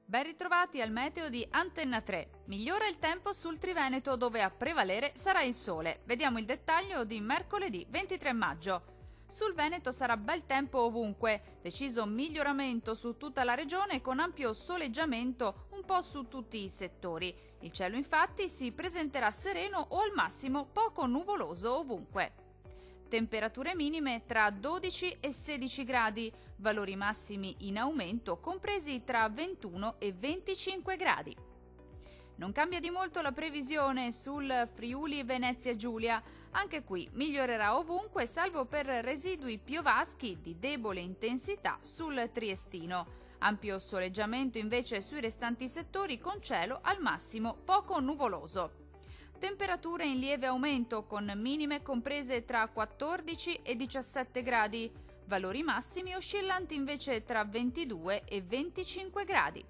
Ben ritrovati al meteo di Antenna 3. Migliora il tempo sul Triveneto dove a prevalere sarà il sole. Vediamo il dettaglio di mercoledì 23 maggio. Sul Veneto sarà bel tempo ovunque, deciso miglioramento su tutta la regione con ampio soleggiamento un po' su tutti i settori. Il cielo infatti si presenterà sereno o al massimo poco nuvoloso ovunque. Temperature minime tra 12 e 16 gradi, valori massimi in aumento compresi tra 21 e 25 gradi. Non cambia di molto la previsione sul Friuli Venezia Giulia, anche qui migliorerà ovunque salvo per residui piovaschi di debole intensità sul Triestino. Ampio soleggiamento invece sui restanti settori con cielo al massimo poco nuvoloso. Temperature in lieve aumento con minime comprese tra 14 e 17 gradi, valori massimi oscillanti invece tra 22 e 25 gradi.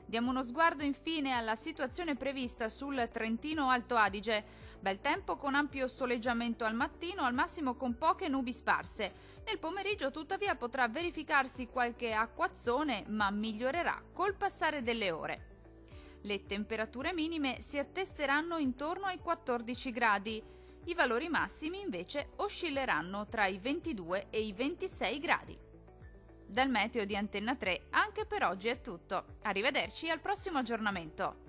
Diamo uno sguardo infine alla situazione prevista sul Trentino Alto Adige. Bel tempo con ampio soleggiamento al mattino, al massimo con poche nubi sparse. Nel pomeriggio tuttavia potrà verificarsi qualche acquazzone, ma migliorerà col passare delle ore. Le temperature minime si attesteranno intorno ai 14 gradi. I valori massimi invece oscilleranno tra i 22 e i 26 gradi. Dal meteo di Antenna 3 anche per oggi è tutto. Arrivederci al prossimo aggiornamento.